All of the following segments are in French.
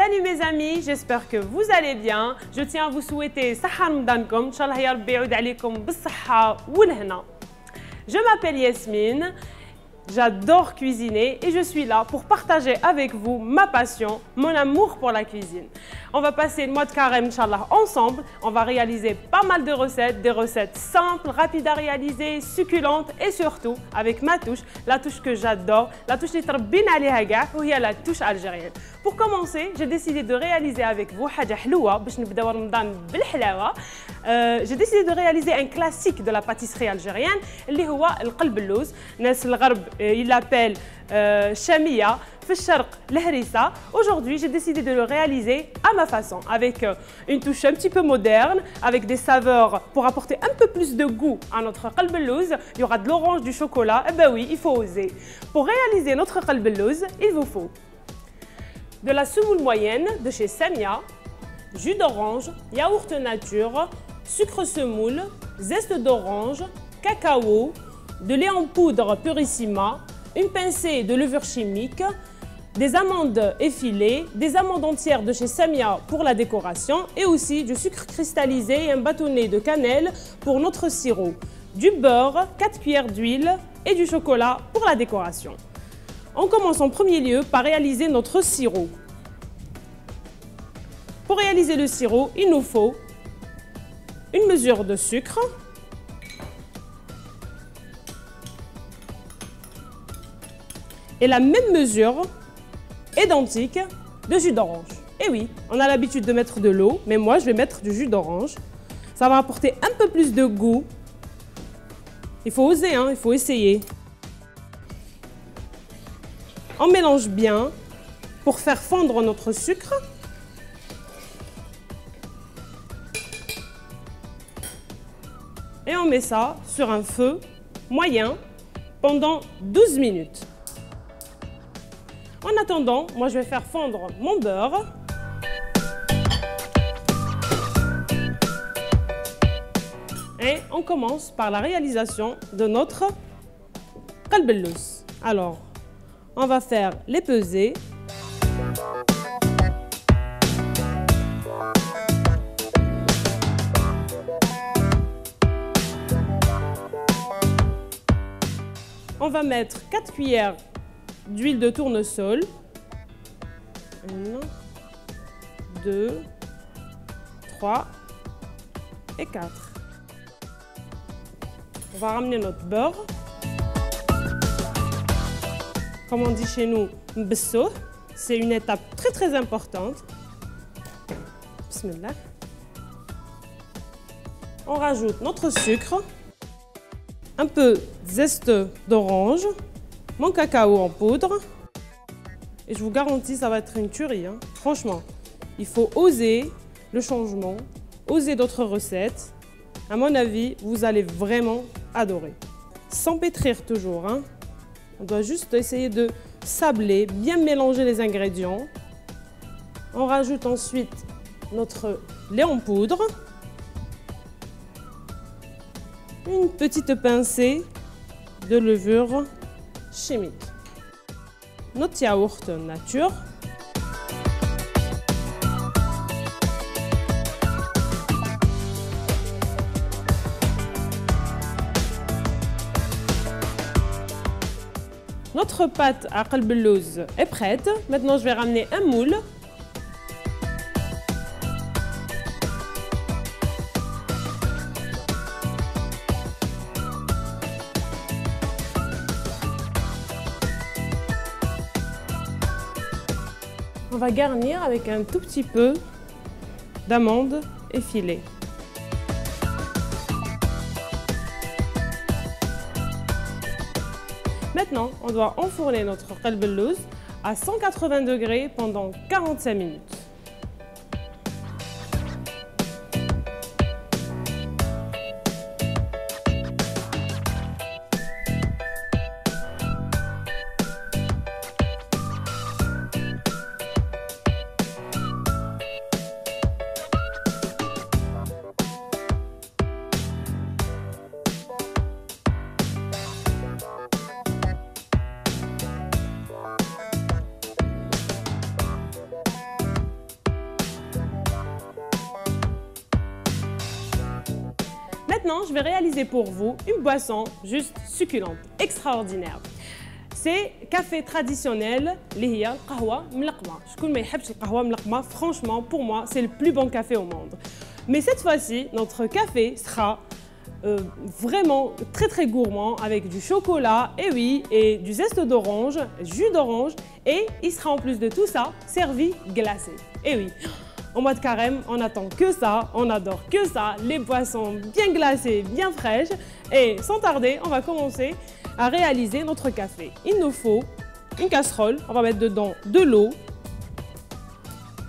Salut mes amis, j'espère que vous allez bien. Je tiens à vous souhaiter صحة رمضانكم. إن شاء الله يا ربي يعود عليكم بالصحة والهنا. Je m'appelle Yasmine. J'adore cuisiner et je suis là pour partager avec vous ma passion, mon amour pour la cuisine. On va passer le mois de carême, Inch'Allah, ensemble. On va réaliser pas mal de recettes, des recettes simples, rapides à réaliser, succulentes et surtout avec ma touche, la touche que j'adore, la touche qui تربينا عليها كاع وهي la touche algérienne. Pour commencer, j'ai décidé de réaliser avec vous حاجة حلوة باش نبداو رمضان بالحلاوة. J'ai décidé de réaliser un classique de la pâtisserie algérienne اللي هو القلب اللوز. ناس الغرب il l'appelle chamia, في الشرق الهريسة. Aujourd'hui, j'ai décidé de le réaliser à ma façon, avec une touche un petit peu moderne, avec des saveurs pour apporter un peu plus de goût à notre qalb al-louz. Il y aura de l'orange, du chocolat. Eh ben oui, il faut oser. Pour réaliser notre qalb al-louz, il vous faut de la semoule moyenne de chez Samia, jus d'orange, yaourt nature, sucre semoule, zeste d'orange, cacao, de lait en poudre Purissima, une pincée de levure chimique, des amandes effilées, des amandes entières de chez Samia pour la décoration et aussi du sucre cristallisé et un bâtonnet de cannelle pour notre sirop, du beurre, 4 cuillères d'huile et du chocolat pour la décoration. On commence en premier lieu par réaliser notre sirop. Pour réaliser le sirop, il nous faut une mesure de sucre, et la même mesure identique de jus d'orange. Et oui, on a l'habitude de mettre de l'eau, mais moi je vais mettre du jus d'orange. Ça va apporter un peu plus de goût. Il faut oser, hein, il faut essayer. On mélange bien pour faire fondre notre sucre. Et on met ça sur un feu moyen pendant 12 minutes. En attendant, moi je vais faire fondre mon beurre. Et on commence par la réalisation de notre qalb al-louz. Alors, on va faire les pesées. On va mettre 4 cuillères d'huile de tournesol. 1, 2, 3 et 4. On va ramener notre beurre. Comme on dit chez nous, mbesso. C'est une étape très importante. Bismillah. On rajoute notre sucre, un peu de zeste d'orange, mon cacao en poudre. Et je vous garantis, ça va être une tuerie. Hein. Franchement, il faut oser le changement, oser d'autres recettes. À mon avis, vous allez vraiment adorer. Sans pétrir toujours. Hein. On doit juste essayer de sabler, bien mélanger les ingrédients. On rajoute ensuite notre lait en poudre. Une petite pincée de levure chimique. Notre yaourt nature. Notre pâte à qalb al-louz est prête. Maintenant, je vais ramener un moule. On va garnir avec un tout petit peu d'amandes effilées. Maintenant, on doit enfourner notre qalb al-louz à 180 degrés pendant 45 minutes. maintenant, je vais réaliser pour vous une boisson juste succulente, extraordinaire. C'est café traditionnel, اللي هي القهوة ملقمة. شكون ما يحبش القهوة ملقمة, franchement, pour moi, c'est le plus bon café au monde. Mais cette fois-ci, notre café sera vraiment très gourmand avec du chocolat, et oui, et du zeste d'orange, jus d'orange, et il sera en plus de tout ça servi glacé. Et oui, en mois de carême, on n'attend que ça, on adore que ça, les boissons bien glacées, bien fraîches. Et sans tarder, on va commencer à réaliser notre café. Il nous faut une casserole, on va mettre dedans de l'eau,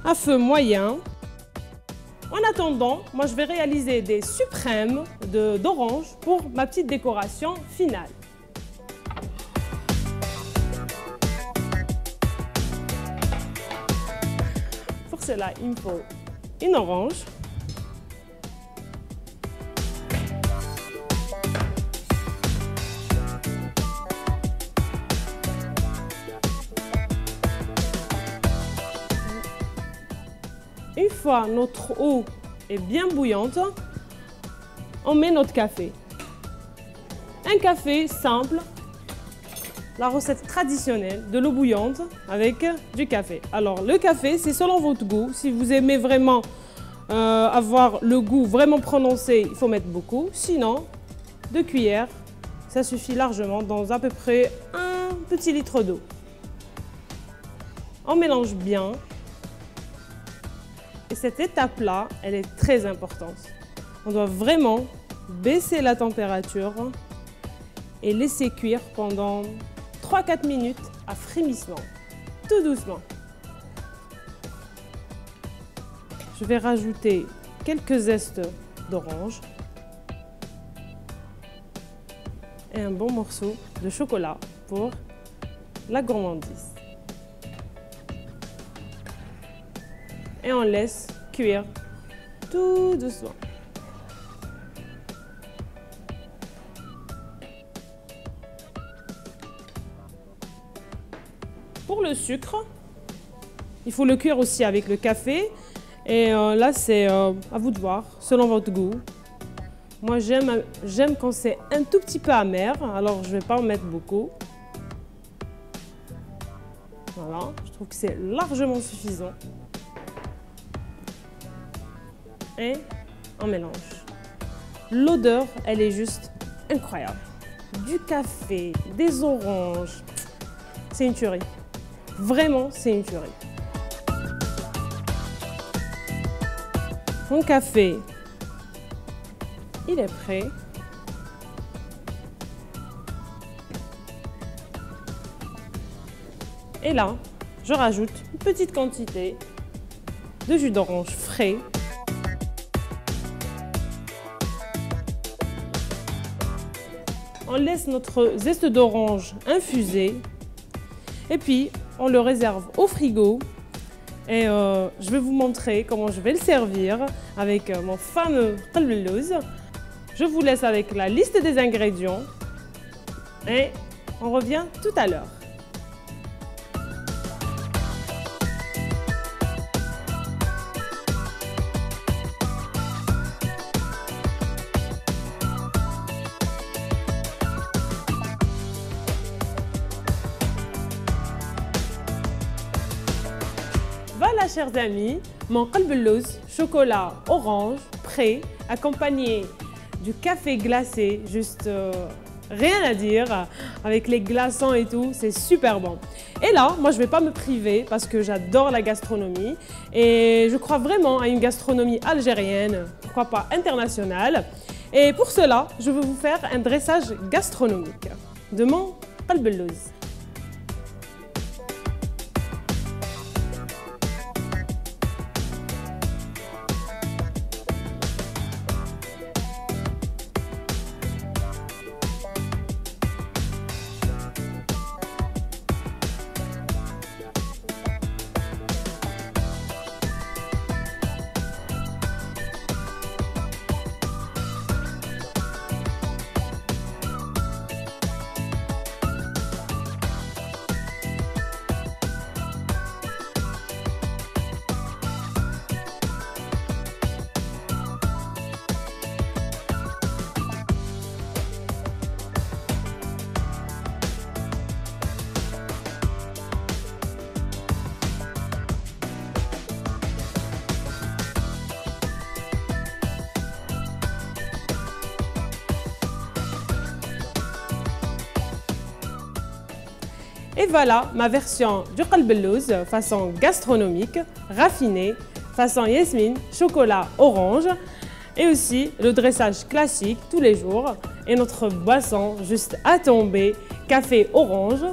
à feu moyen. En attendant, moi je vais réaliser des suprêmes d'orange pour ma petite décoration finale. Pour cela, il me faut une orange. Une fois notre eau est bien bouillante, on met notre café. Un café simple, la recette traditionnelle de l'eau bouillante avec du café. Alors le café, c'est selon votre goût. Si vous aimez vraiment avoir le goût vraiment prononcé, il faut mettre beaucoup. Sinon, 2 cuillères, ça suffit largement dans à peu près 1 petit litre d'eau. On mélange bien. Et cette étape-là, elle est très importante. On doit vraiment baisser la température et laisser cuire pendant 3-4 minutes à frémissement, tout doucement. Je vais rajouter quelques zestes d'orange et un bon morceau de chocolat pour la gourmandise. Et on laisse cuire tout doucement. Pour le sucre, il faut le cuire aussi avec le café. Et là, c'est à vous de voir, selon votre goût. Moi, j'aime quand c'est un tout petit peu amer, alors je ne vais pas en mettre beaucoup. Voilà, je trouve que c'est largement suffisant. Et on mélange. L'odeur, elle est juste incroyable. Du café, des oranges, c'est une tuerie. Vraiment, c'est une tuerie. Mon café, il est prêt. Et là, je rajoute une petite quantité de jus d'orange frais. On laisse notre zeste d'orange infuser et puis on le réserve au frigo et je vais vous montrer comment je vais le servir avec mon fameux qalb al-lawz. Je vous laisse avec la liste des ingrédients et on revient tout à l'heure. Voilà, chers amis, mon qalb al-lawz chocolat orange prêt, accompagné du café glacé, juste rien à dire, avec les glaçons et tout, c'est super bon. Et là, moi je vais pas me priver parce que j'adore la gastronomie et je crois vraiment à une gastronomie algérienne, pourquoi pas internationale. Et pour cela, je vais vous faire un dressage gastronomique de mon qalb al-lawz. Et voilà ma version du qalbellouz façon gastronomique, raffinée, façon Yasmine, chocolat orange. Et aussi le dressage classique tous les jours. Et notre boisson juste à tomber, café orange.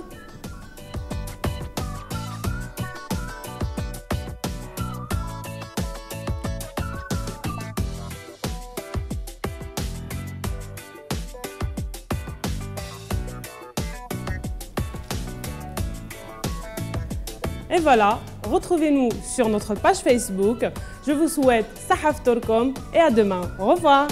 Et voilà, retrouvez-nous sur notre page Facebook. Je vous souhaite Saha Ftourkom et à demain. Au revoir.